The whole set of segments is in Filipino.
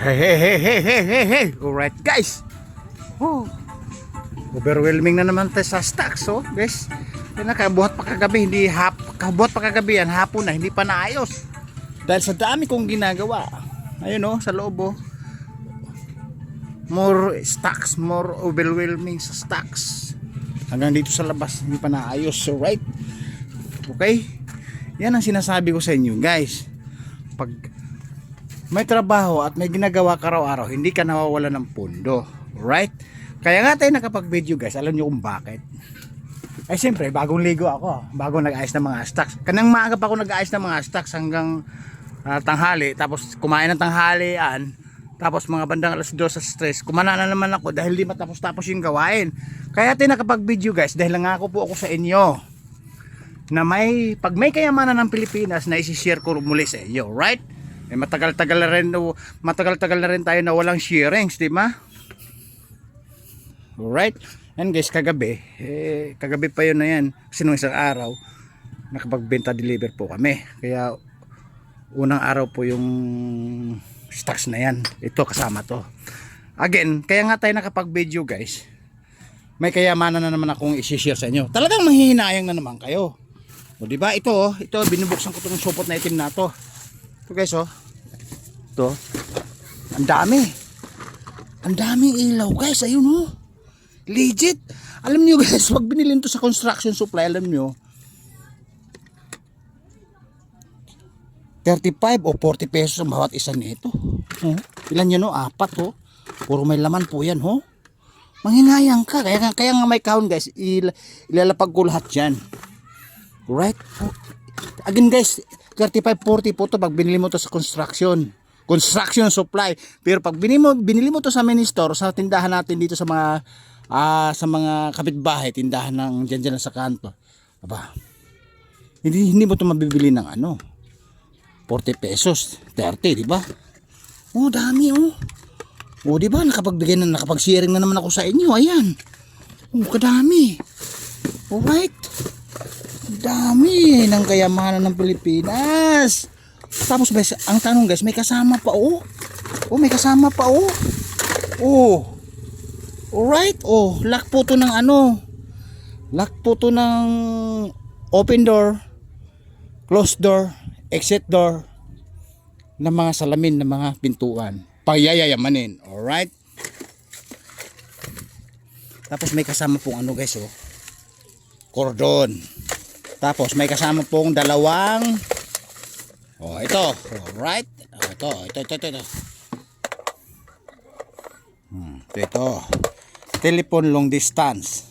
Hey. Alright guys. Oh. Overwhelming na naman tayo sa stocks, oh, guys. Nakabuhat pa kagabi, kabuhat pa kagabi yan, hapon na, hindi pa naayos. Dahil sa dami kong ginagawa. Ayun oh, sa loob oh. More stocks, more overwhelming sa stocks. Hanggang dito sa labas, hindi pa naayos. So right. Okay? Yan ang sinasabi ko sa inyo, guys. Pag may trabaho at may ginagawa ka araw-araw, hindi ka nawawala ng pondo. Right? Kaya nga tayo nakapag-video, guys. Alam nyo kung bakit? Ay siyempre, bagong ligo ako. Bagong nag-ayos ng mga stocks. Kanang maaga pa ako nag-ayos ng mga stocks hanggang tanghali. Tapos kumain ng tanghalian. Tapos mga bandang alas 2 sa stress. Kumana na naman ako dahil di matapos-tapos yung gawain. Kaya tayo nakapag-video, guys. Dahil nangako po ako sa inyo na pag may kayamanan ng Pilipinas na isi-share ko muli sa inyo. Right? Eh, matagal-tagal na rin tayo na walang sharings, di ba? Alright, and guys, kagabi pa yun na yan, kasi nung isang araw nakapagbenta deliver po kami, kaya unang araw po yung stocks na yan, ito kasama to again, kaya nga tayo nakapag video, guys. May kayamanan na naman akong i-share sa inyo, talagang manghihinayang na naman kayo, o diba, ito binubuksan ko itong supot na itim na to, guys, ito, ang daming ilaw, guys, ayun legit. Alam nyo, guys, wag binilin to sa construction supply, alam nyo 35 o 40 pesos ang bawat isa nito. Ilan yun, 4 puro may laman po yan, manghinayang ka, kaya nga may count, guys. Ilalapag ko lahat yan, right? Again, guys, 35-40 po to pag binili mo to sa construction supply. Pero pag binili mo to sa mini store, sa tindahan natin dito sa mga kapitbahay, tindahan ng dyan sa kanto, aba, hindi mo to mabibili ng 40 pesos, 30, di ba? Dami di ba, nakapag-sharing na naman ako sa inyo, ayan. Kadami. Alright. Dami ng kayamanan ng Pilipinas. Tapos, guys, ang tanong, guys, may kasama pa, may kasama pa, alright, lock po to ng lock po to ng open door, closed door, exit door ng mga salamin ng mga pintuan, payayamanin, alright. Tapos may kasama pong guys, cordon. Tapos may kasama pong dalawang ito, alright. Ito. Telephone long distance.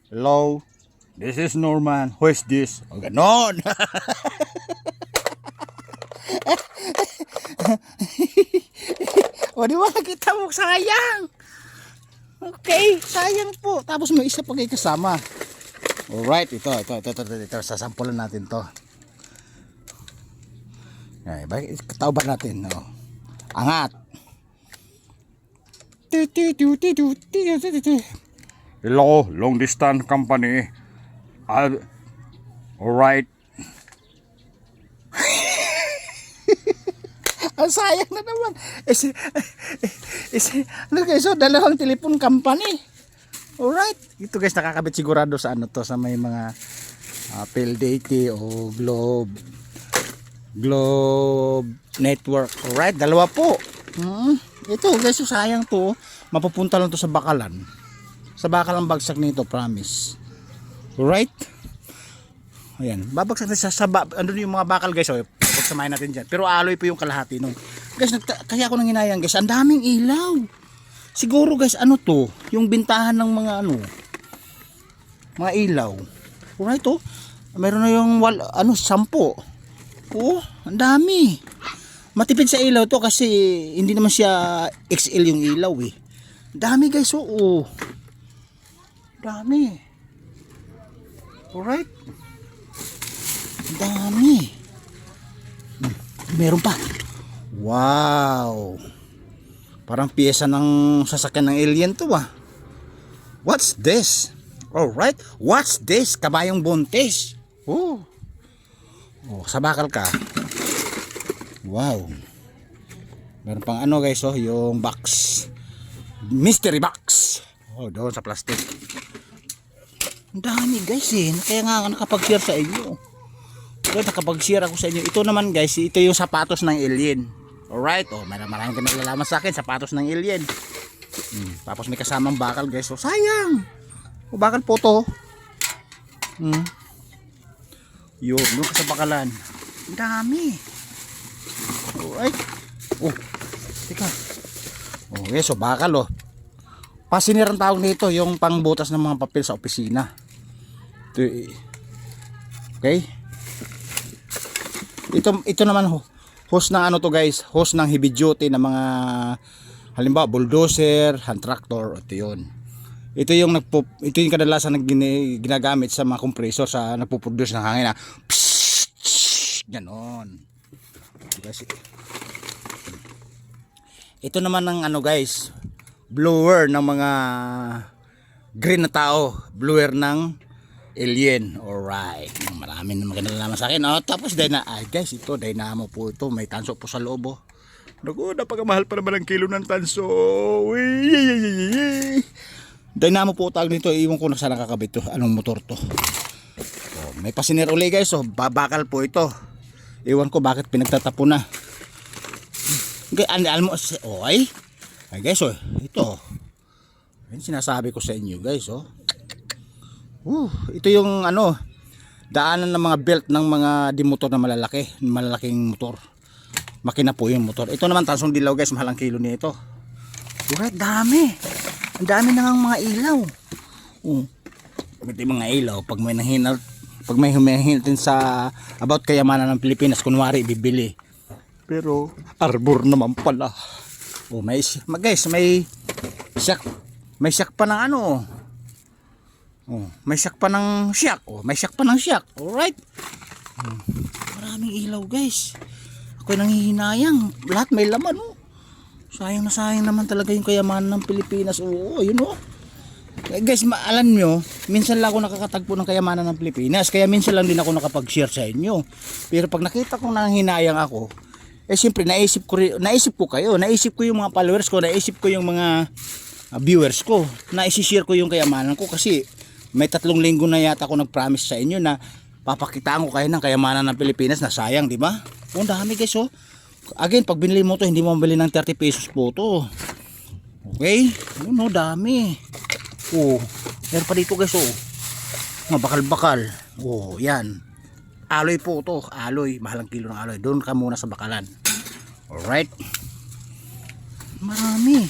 Hello. This is Norman. Who is this? Ganon. Di ba nakita mo, sayang. Okay, sayang po. Tapos may isa pa kayo kasama. Alright, ito, sasampulan natin to. Ay, katauban natin, angat. Hello, long distance company. Alright. Ang sayang na naman. Guys, dalawang telephone company. Alright. Ito, guys, nakakabit sigurado sa sa may mga PLDT o Globe Network. Alright, dalawa po. Ito, guys, sayang to. Mapupunta lang to sa Bakalan. Sa Bakalan bagsak nito, promise. Alright. Ayan, babagsak na andun yung mga bakal, guys. Pagsamahin natin dyan. Pero aloy po yung kalahati nun. Guys, kaya ako nang hinayang, guys. Ang daming ilaw. Siguro, guys, to? Yung bintahan ng mga mga ilaw. Alright, meron na yung 10. Ang dami. Matipid sa ilaw to kasi hindi naman siya XL yung ilaw Ang dami, guys, dami. Alright. Ang dami. Meron pa. Wow. Parang piyesa ng sasakyan ng alien to What's this? Alright. What's this? Kabayong buntis. Oh, sa bakal ka. Wow. Meron pang ano guys, oh, yung box. Mystery box. Oh, doon sa plastic. Ang dami guys eh. Kaya nga nakapag-share sa inyo. So, nakapag-share ako sa inyo. Ito naman guys, ito yung sapatos ng alien. Alright, oh, maraming ka naglalaman sa akin, sapatos ng alien. Tapos may kasamang bakal guys. So, sayang. O, bakal po to. Yun, doon ka sa bakalan. Ang dami. Alright. Oh, teka. Oh, yes, so bakal oh. Pasinir ang tawag nito, yung pangbutas ng mga papel sa opisina. Ito, okay. Ito naman hose ng ano to guys, hose ng heavy duty na mga halimbawa bulldozer, hand tractor, ito yun. Ito yung kadalasan na ginagamit sa mga compressor sa nagpo-produce ng hangin na ganon. Ito naman ng ano guys, blower ng mga green na tao, blower ng alien. Alright, marami na maganda naman sa akin. Oh, tapos guys, ito dynamo po ito, may tanso po sa loob. Oh. Naku, napakamahal pa naman ang kilo ng tanso. Dynamo po tawag nito, iwan ko na saan nakakabit to, anong motor to. Oh, may pasinir uli guys, oh, babakal po ito. Iwan ko bakit pinagtatapo na. Okay, ay guys, oh, ito. Yan sinasabi ko sa inyo guys, oh. Ito yung ano, daanan ng mga belt ng mga dimotor na malalaking motor. Makina po yung motor. Ito naman tansong dilaw guys, mahal ang kilo nito. Alright, dami. Ang dami na ng mga ilaw. Ito yung mga ilaw pag may humihintin sa about kayamanan ng Pilipinas, kunwari bibili. Pero arbor naman pala. Guys, may shock pa ng ano. May shock pa ng shock. May shock pa ng shock. Alright. Maraming ilaw guys. Ako'y nanghihinayang. Lahat may laman. Sayang na sayang naman talaga yung kayamanan ng Pilipinas. Yun oh. Guys, alam nyo, minsan lang ako nakakatagpo ng kayamanan ng Pilipinas. Kaya minsan lang din ako nakapag-share sa inyo. Pero pag nakita ko nanghihinayang ako, siyempre naisip ko kayo, naisip ko yung mga followers ko, naisip ko yung mga viewers ko, naisishare ko yung kayamanan ko kasi may 3 linggo na yata ako nag-promise sa inyo na papakitaan ko kayo ng kayamanan ng Pilipinas na sayang, di ba? Ang dami guys, oh. Again, pag binili mo to, hindi mo mabili ng 30 pesos po to. Okay? No, dami. Meron pa dito guys, oh. Mga bakal-bakal. Yan. Alloy po to, alloy, mahal ang kilo ng alloy. Doon ka muna sa bakalan. Alright. Marami.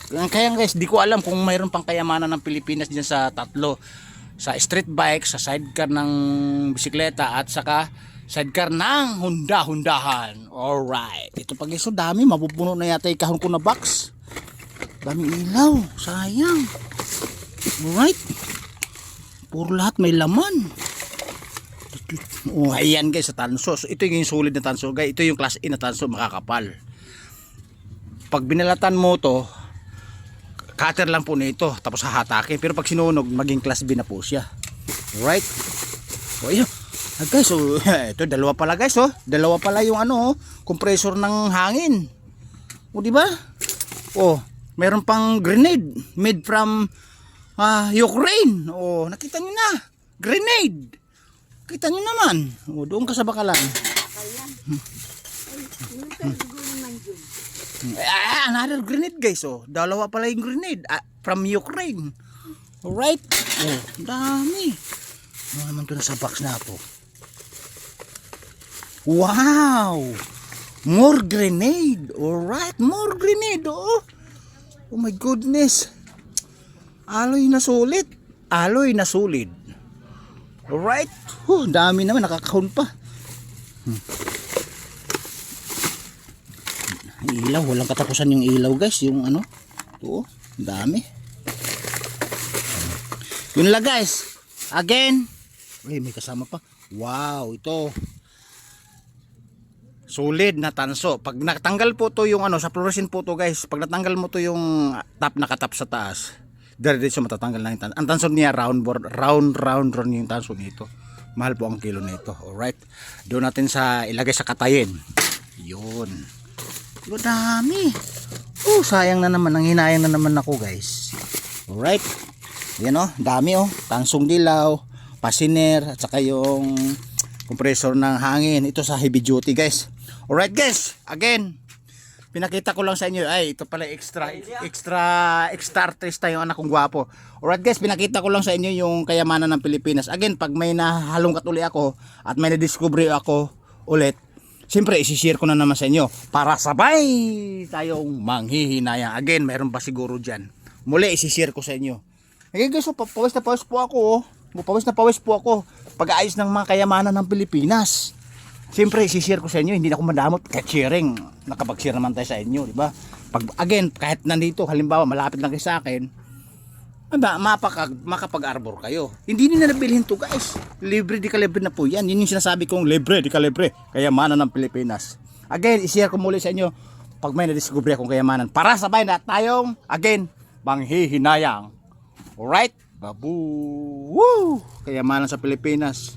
Kaya guys, di ko alam kung mayroon pang kayamanan ng Pilipinas diyan sa tatlo. Sa street bike, sa sidecar ng bisikleta at saka sidecar ng Hondahan. Alright. Ito pa guys, so dami, mapupuno na yata yung kahon ko na box. Daming ilaw, sayang. Alright. Puro lahat may laman. Ayan guys, sa tanso. So, ito yung solid na tanso guys. Ito yung class A na tanso, makakapal. Pag binalatan mo to, cutter lang po nito, tapos hahatakin. Pero pag sinunog, maging class B na po siya. Right? Ayun. Guys, ito dalawa pala guys, oh. Dalawa pala yung ano, compressor ng hangin. Di ba? Meron pang grenade made from Ukraine. Nakita niyo na. Grenade. Kita nyo naman. Doon ka sa bakalan. Another grenade guys. Dalawa pala yung grenade. From Ukraine. Alright. Dami. Ano naman ito nasa box na po. Wow. More grenade. Alright. More grenade. Oh my goodness. Alloy na sulit. Alloy na solid. Alright. Dami naman, nakakahon pa. Ilaw, walang katapusan yung ilaw guys. Yung ano, ito, dami. Yun lang guys. Again. May kasama pa. Wow, ito. Solid na tanso. Pag natanggal po to yung ano, sa fluorescent po to guys. Pag natanggal mo to yung top, nakatap sa taas, diretso matatanggal lang yung tanso. Ang tanso niya round yung tanso nito. mahal po ang kilo nito. Alright, doon natin sa ilagay sa katayin. Yun, yun dami. Sayang na naman, nanghinayang na naman ako guys. Alright, yan dami tansong dilaw, pasiner, at saka yung compressor ng hangin. Ito sa heavy duty guys. Alright guys, again pinakita ko lang sa inyo, ito pala extra artist yung anak kong gwapo. Alright guys, pinakita ko lang sa inyo yung kayamanan ng Pilipinas. Again, pag may nahalongkat uli ako at may na-discover ako ulit, siyempre isishare ko na naman sa inyo para sabay tayong manghihinayang. Again, mayroon pa siguro dyan. Muli isishare ko sa inyo. Again guys, pawis na pawis po ako. Pawis na pawis po ako pag-aayos ng mga kayamanan ng Pilipinas. Siyempre, isishare ko sa inyo, hindi na ako madamot kahit sharing. Nakapag-share naman tayo sa inyo, di ba? Pag again, kahit nandito, halimbawa, malapit lang kayo sa akin, makapag-arbor kayo. Hindi nyo na nabilhin to guys. Libre di kalibre na po yan. Yun yung sinasabi kong libre di kalibre. Kayamanan ng Pilipinas. Again, ishare ko muli sa inyo pag may na-discover akong kayamanan. Para sabay na tayong, again, manghihinayang. Alright? Babu! Woo! Kayamanan sa Pilipinas.